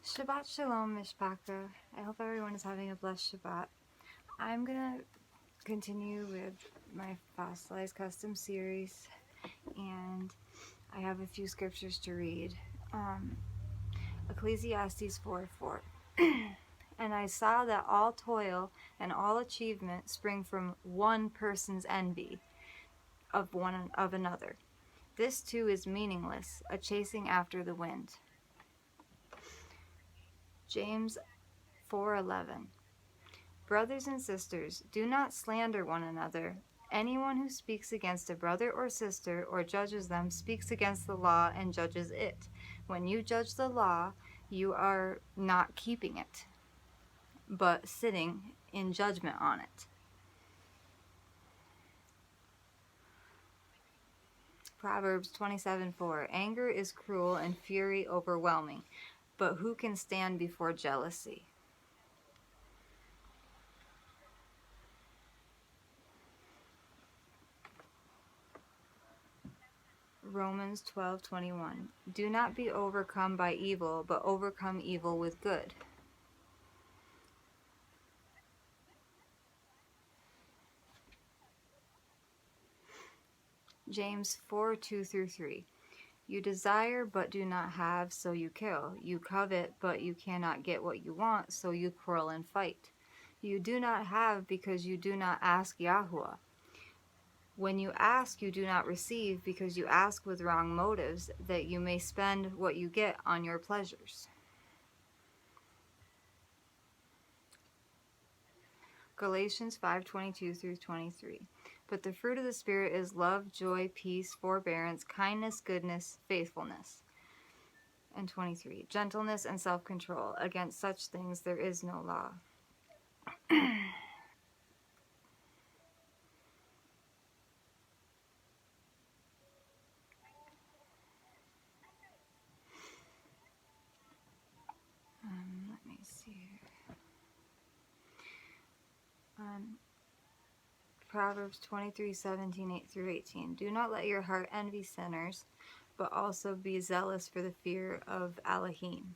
Shabbat Shalom, Mishpacha. I hope everyone is having a blessed Shabbat. I'm gonna continue with my Fossilized custom series, and I have a few scriptures to read. Ecclesiastes 4:4. And I saw that all toil and all achievement spring from one person's envy of one of another. This too is meaningless, a chasing after the wind. James 4:11. Brothers and sisters, do not slander one another. Anyone who speaks against a brother or sister or judges them speaks against the law and judges it. When you judge the law, you are not keeping it, but sitting in judgment on it. Proverbs 27:4. Anger is cruel and fury overwhelming, but who can stand before jealousy? Romans 12:21. Do not be overcome by evil, but overcome evil with good. James 4:2-3. You desire but do not have, so you kill. You covet but you cannot get what you want, so you quarrel and fight. You do not have because you do not ask Yahuwah. When you ask, you do not receive because you ask with wrong motives, that you may spend what you get on your pleasures. Galatians 5:22-23. But the fruit of the Spirit is love, joy, peace, forbearance, kindness, goodness, faithfulness. And 23. Gentleness and self-control. Against such things there is no law. Let me see here. Proverbs 23:17-18. Do not let your heart envy sinners, but also be zealous for the fear of Elohim.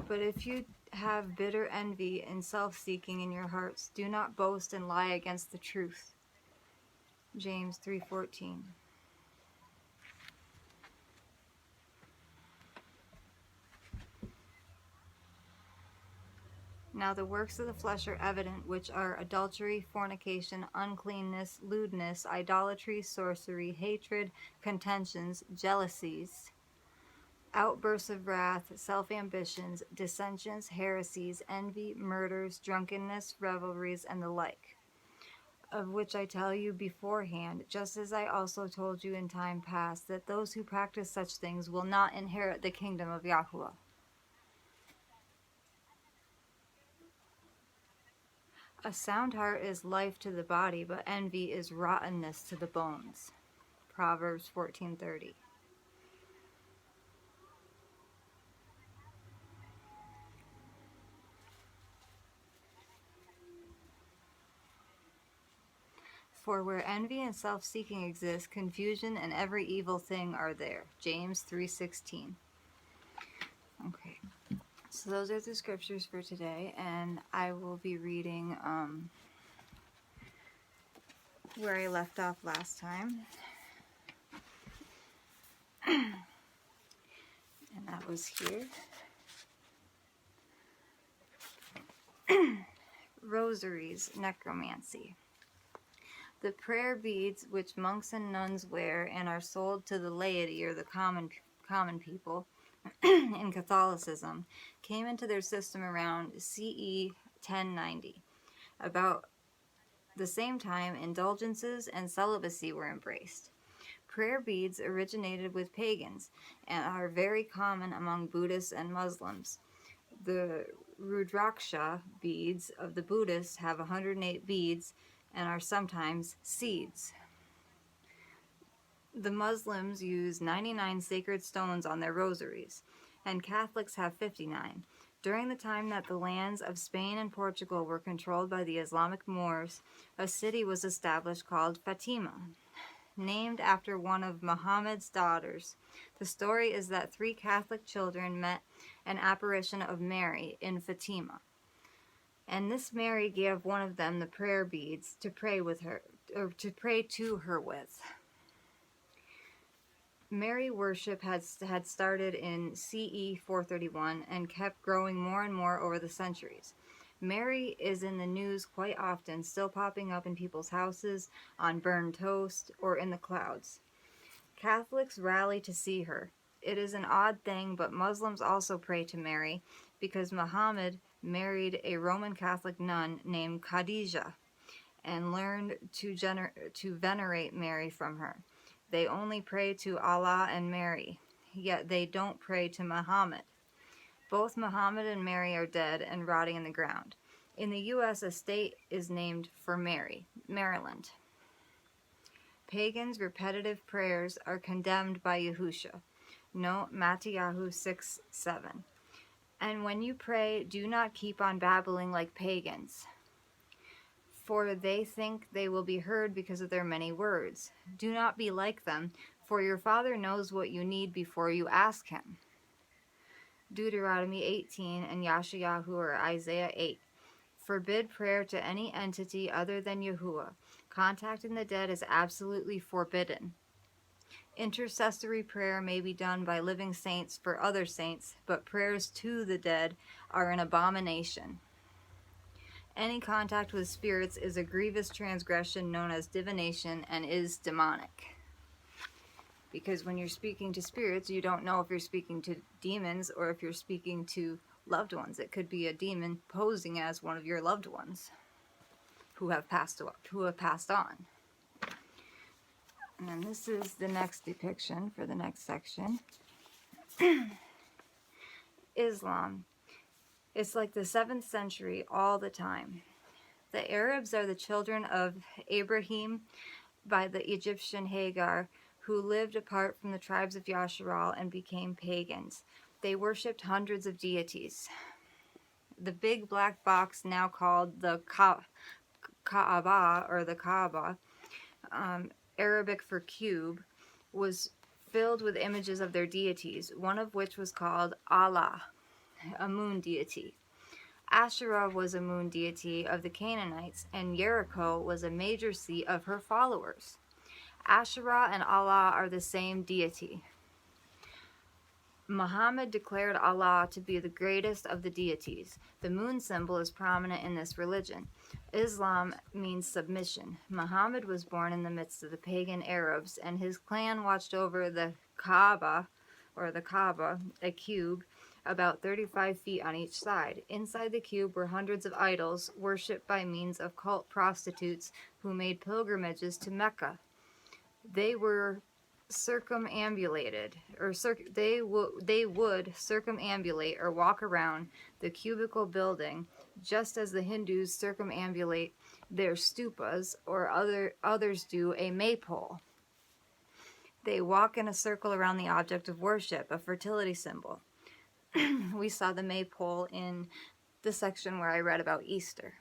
But if you have bitter envy and self-seeking in your hearts, do not boast and lie against the truth. James 3:14. Now the works of the flesh are evident, which are adultery, fornication, uncleanness, lewdness, idolatry, sorcery, hatred, contentions, jealousies, outbursts of wrath, self-ambitions, dissensions, heresies, envy, murders, drunkenness, revelries, and the like, of which I tell you beforehand, just as I also told you in time past, that those who practice such things will not inherit the kingdom of Yahuwah. A sound heart is life to the body, but envy is rottenness to the bones. Proverbs 14:30. For where envy and self-seeking exist, confusion and every evil thing are there. James 3:16. Okay, so those are the scriptures for today, and I will be reading where I left off last time. And that was here. Rosaries-Necromancy. The prayer beads which monks and nuns wear and are sold to the laity or the common people in Catholicism came into their system around CE 1090. About the same time, indulgences and celibacy were embraced. Prayer beads originated with pagans and are very common among Buddhists and Muslims. The Rudraksha beads of the Buddhists have 108 beads and are sometimes seeds. The Muslims use 99 sacred stones on their rosaries, and Catholics have 59. During the time that the lands of Spain and Portugal were controlled by the Islamic Moors, a city was established called Fatima, named after one of Muhammad's daughters. The story is that 3 Catholic children met an apparition of Mary in Fatima, and this Mary gave one of them the prayer beads to pray with her, or to pray to her with. Mary worship had started in CE 431 and kept growing more and more over the centuries. Mary is in the news quite often, still popping up in people's houses, on burned toast, or in the clouds. Catholics rally to see her. It is an odd thing, but Muslims also pray to Mary because Muhammad married a Roman Catholic nun named Khadijah and learned to venerate Mary from her. They only pray to Allah and Mary, yet they don't pray to Muhammad. Both Muhammad and Mary are dead and rotting in the ground. In the U.S., a state is named for Mary, Maryland. Pagans' repetitive prayers are condemned by Yahusha. Note Matthew 6:7. And when you pray, do not keep on babbling like pagans, for they think they will be heard because of their many words. Do not be like them, for your Father knows what you need before you ask Him. Deuteronomy 18 and Yashayahu or Isaiah 8. Forbid prayer to any entity other than Yahuwah. Contacting the dead is absolutely forbidden. Intercessory prayer may be done by living saints for other saints, but prayers to the dead are an abomination. Any contact with spirits is a grievous transgression known as divination and is demonic. Because when you're speaking to spirits, you don't know if you're speaking to demons or if you're speaking to loved ones. It could be a demon posing as one of your loved ones who have passed on. And then this is the next depiction for the next section. Islam. It's like the 7th century all the time. The Arabs are the children of Abraham by the Egyptian Hagar, who lived apart from the tribes of Yasharal and became pagans. They worshipped hundreds of deities. The big black box, now called the Kaaba, or the Kaaba, Arabic for cube, was filled with images of their deities, one of which was called Allah, a moon deity. Asherah was a moon deity of the Canaanites, and Jericho was a major seat of her followers. Asherah and Allah are the same deity. Muhammad declared Allah to be the greatest of the deities. The moon symbol is prominent in this religion. Islam means submission. Muhammad was born in the midst of the pagan Arabs, and his clan watched over the Kaaba, a cube, about 35 feet on each side. Inside the cube were hundreds of idols, worshipped by means of cult prostitutes who made pilgrimages to Mecca. They were circumambulated, or they would circumambulate or walk around the cubical building, just as the Hindus circumambulate their stupas, or others do a maypole. They walk in a circle around the object of worship, a fertility symbol. We saw the maypole in the section where I read about Easter.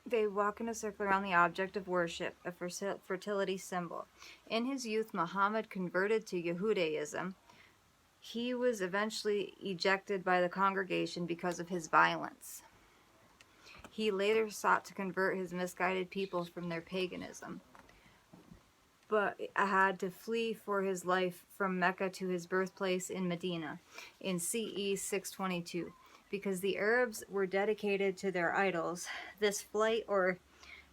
They walk in a circle around the object of worship, a fertility symbol. In his youth, Muhammad converted to Yahudaism. He was eventually ejected by the congregation because of his violence. He later sought to convert his misguided people from their paganism, but had to flee for his life from Mecca to his birthplace in Medina in CE 622. Because the Arabs were dedicated to their idols, this flight, or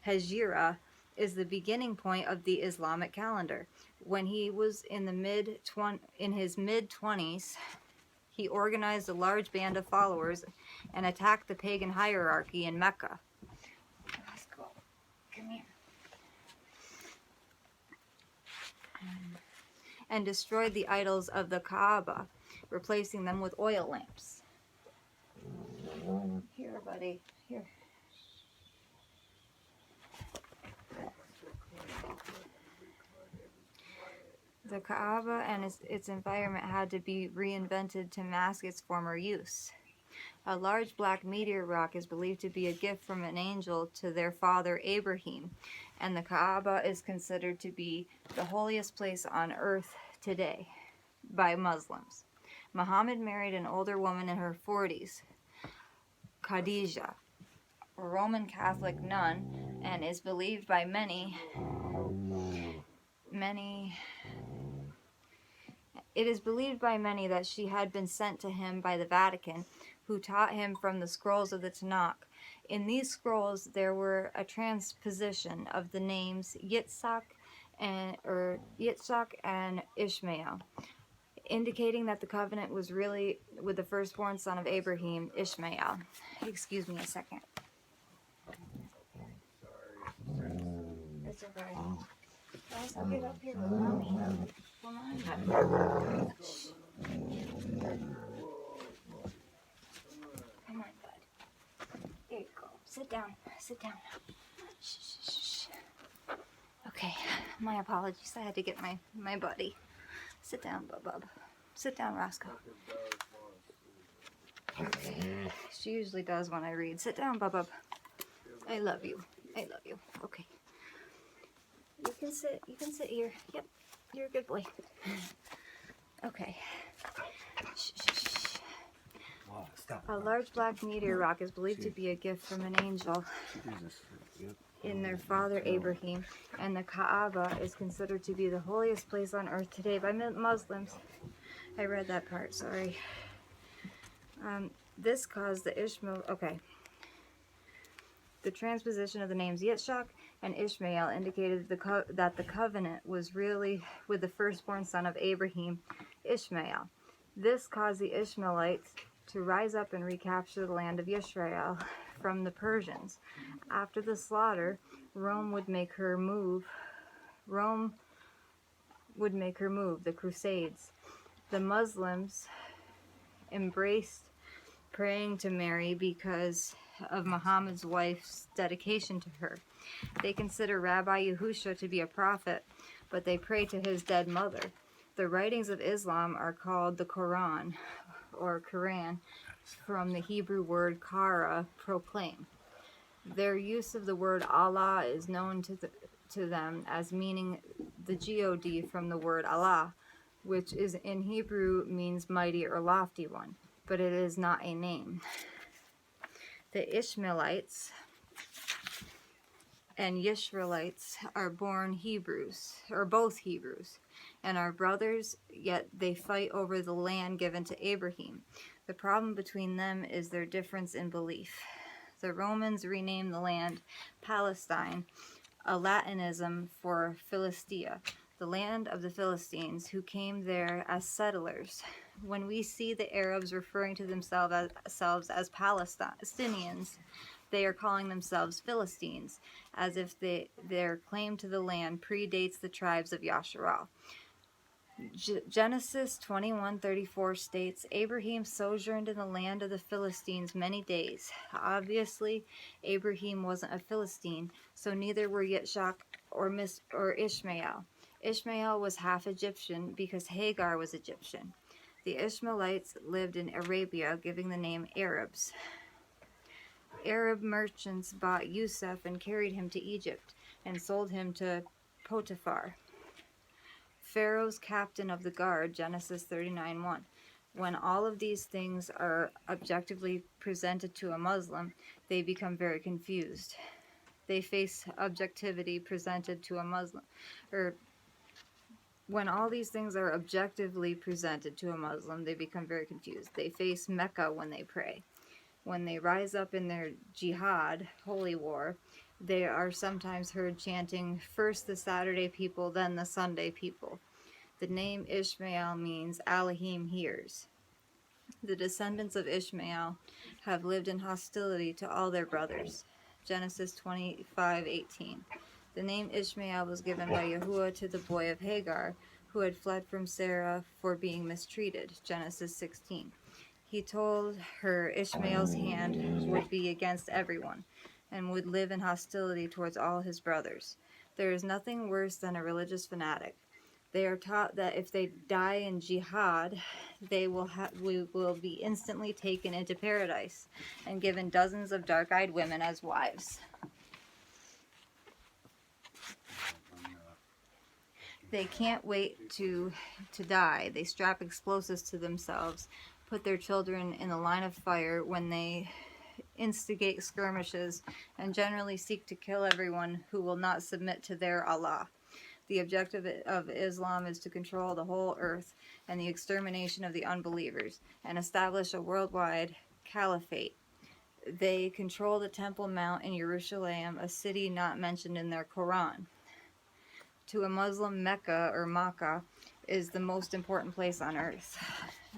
hijra, is the beginning point of the Islamic calendar. When he was in his mid-20s, he organized a large band of followers and attacked the pagan hierarchy in Mecca. Let's go. Come here. And destroyed the idols of the Kaaba, replacing them with oil lamps. Here, buddy. Here. The Kaaba and its environment had to be reinvented to mask its former use. A large black meteor rock is believed to be a gift from an angel to their father Abraham, and the Kaaba is considered to be the holiest place on earth today by Muslims. Muhammad married an older woman in her 40s, Khadijah, a Roman Catholic nun, and is believed by many. It is believed by many that she had been sent to him by the Vatican, who taught him from the scrolls of the Tanakh. In these scrolls, there were a transposition of the names Yitzhak and Ishmael, indicating that the covenant was really with the firstborn son of Abraham, Ishmael. Excuse me a second. It's okay. Guys, I'll get up here with mommy. Come on. Come on, bud. There you go. Sit down. Sit down. Shh, shh, shh. Okay, my apologies. I had to get my buddy. Sit down, bub. Sit down, Roscoe. Okay. She usually does when I read. Sit down, bub. I love you. I love you. Okay. You can sit here. Yep. You're a good boy. Okay. Shh, shh, shh. A large black meteor rock is believed to be a gift from an angel in their father Abraham, and the Kaaba is considered to be the holiest place on earth today by Muslims. I read that part, sorry. This caused the The transposition of the names Yitzhak and Ishmael indicated that the covenant was really with the firstborn son of Abraham, Ishmael. This caused the Ishmaelites to rise up and recapture the land of Israel from the Persians. After the slaughter, Rome would make her move, the Crusades. The Muslims embraced praying to Mary because of Muhammad's wife's dedication to her. They consider Rabbi Yahusha to be a prophet, but they pray to his dead mother. The writings of Islam are called the Quran, or Quran, from the Hebrew word kara, proclaim. Their use of the word Allah is known to them as meaning the God from the word Allah, which is in Hebrew means mighty or lofty one, but it is not a name. The Ishmaelites and Yisraelites are born Hebrews, or both Hebrews, and are brothers, yet they fight over the land given to Abraham. The problem between them is their difference in belief. The Romans renamed the land Palestine, a Latinism for Philistia, the land of the Philistines, who came there as settlers. When we see the Arabs referring to themselves as Palestinians, they are calling themselves Philistines, as if their claim to the land predates the tribes of Yasharal. Genesis 21:34 states, Abraham sojourned in the land of the Philistines many days. Obviously, Abraham wasn't a Philistine, so neither were Yitzhak or Ishmael. Ishmael was half Egyptian because Hagar was Egyptian. The Ishmaelites lived in Arabia, giving the name Arabs. Arab merchants bought Yusuf and carried him to Egypt and sold him to Potiphar, Pharaoh's captain of the guard, Genesis 39:1. When all of these things are objectively presented to a Muslim, they become very confused. They face objectivity presented to a Muslim, when all these things are objectively presented to a Muslim, they become very confused. They face Mecca when they pray. When they rise up in their jihad, holy war, they are sometimes heard chanting, first the Saturday people, then the Sunday people. The name Ishmael means Elohim hears. The descendants of Ishmael have lived in hostility to all their brothers. Genesis 25:18. The name Ishmael was given by Yahuwah to the boy of Hagar, who had fled from Sarah for being mistreated. Genesis 16. He told her Ishmael's hand would be against everyone, and would live in hostility towards all his brothers. There is nothing worse than a religious fanatic. They are taught that if they die in jihad, we will be instantly taken into paradise and given dozens of dark-eyed women as wives. They can't wait to die. They strap explosives to themselves, put their children in the line of fire when they instigate skirmishes, and generally seek to kill everyone who will not submit to their Allah. The objective of Islam is to control the whole earth and the extermination of the unbelievers and establish a worldwide caliphate. They control the Temple Mount in Jerusalem, a city not mentioned in their Quran. To a Muslim, Mecca or Makkah is the most important place on earth.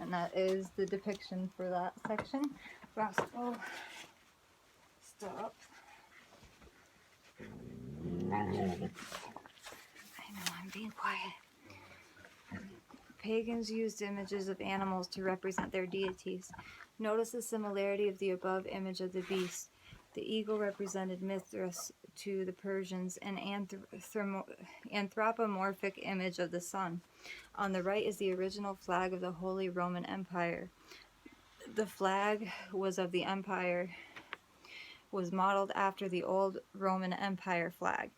And that is the depiction for that section. Gospel. Stop. I know, I'm being quiet. Pagans used images of animals to represent their deities. Notice the similarity of the above image of the beast. The eagle represented Mithras to the Persians, an anthropomorphic image of the sun. On the right is the original flag of the Holy Roman Empire. The flag was of the empire, was modeled after the old Roman Empire flag,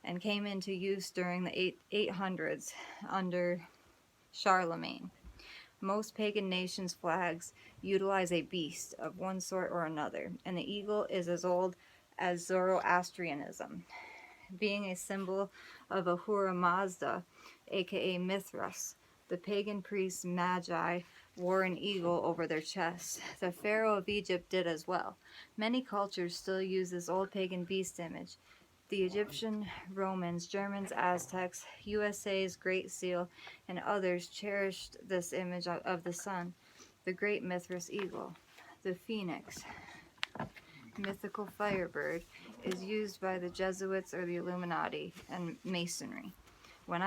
and came into use during the 800s under Charlemagne. Most pagan nations' flags utilize a beast of one sort or another, and the eagle is as old as Zoroastrianism, being a symbol of Ahura Mazda, aka Mithras. The pagan priests Magi wore an eagle over their chests. The Pharaoh of Egypt did as well. Many cultures still use this old pagan beast image. The Egyptian, Romans, Germans, Aztecs, USA's Great Seal, and others cherished this image of the sun, the great Mithras eagle. The phoenix, mythical firebird, is used by the Jesuits or the Illuminati and Masonry. When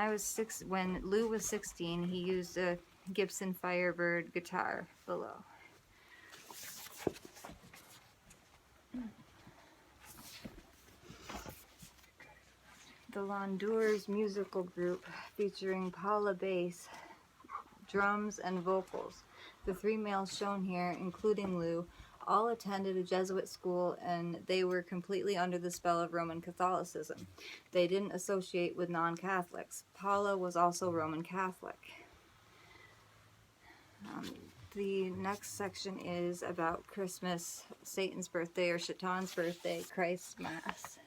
Lou was 16, he used a Gibson Firebird guitar below. The LONDUHRS musical group featuring Paula bass, drums, and vocals. The three males shown here, including Lou, all attended a Jesuit school, and they were completely under the spell of Roman Catholicism. They didn't associate with non-Catholics. Paula was also Roman Catholic. The next section is about Christmas, Satan's birthday, or Satan's birthday, CHRISTMAS.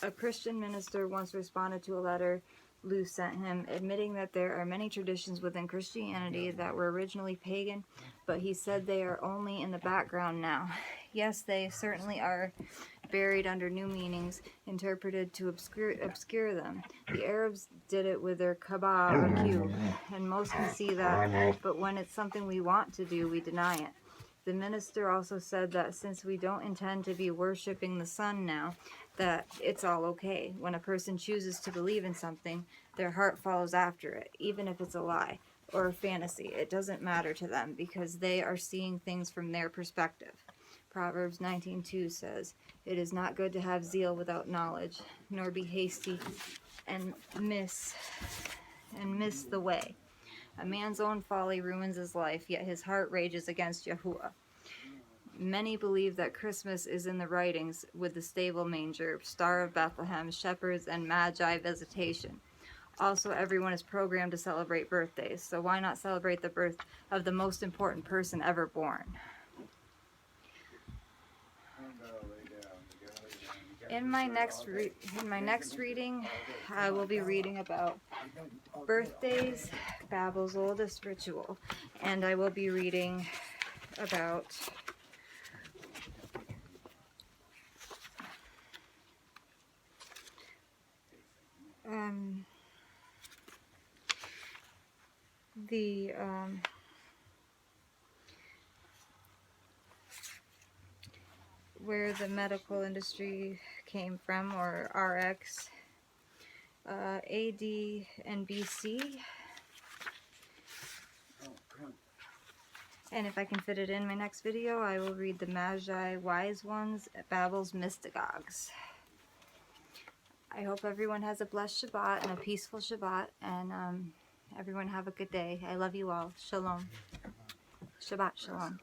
A Christian minister once responded to a letter Lou sent him, admitting that there are many traditions within Christianity that were originally pagan, but he said they are only in the background now. Yes, they certainly are buried under new meanings, interpreted to obscure them. The Arabs did it with their Kaaba or Q, and most can see that, but when it's something we want to do, we deny it. The minister also said that since we don't intend to be worshiping the sun now, that it's all okay. When a person chooses to believe in something, their heart follows after it, even if it's a lie or a fantasy. It doesn't matter to them because they are seeing things from their perspective. Proverbs 19:2 says, "It is not good to have zeal without knowledge, nor be hasty and miss the way. A man's own folly ruins his life, yet his heart rages against Yahuwah." Many believe that Christmas is in the writings with the stable manger, Star of Bethlehem, shepherds, and Magi visitation. Also, everyone is programmed to celebrate birthdays, so why not celebrate the birth of the most important person ever born? In my next reading, I will be reading about birthdays, Babel's oldest ritual, and I will be reading about where the medical industry came from, or RX, AD and BC. And if I can fit it in my next video, I will read the Magi Wise Ones, Babel's Mystagogues. I hope everyone has a blessed Shabbat and a peaceful Shabbat, and everyone have a good day. I love you all. Shalom. Shabbat Shalom.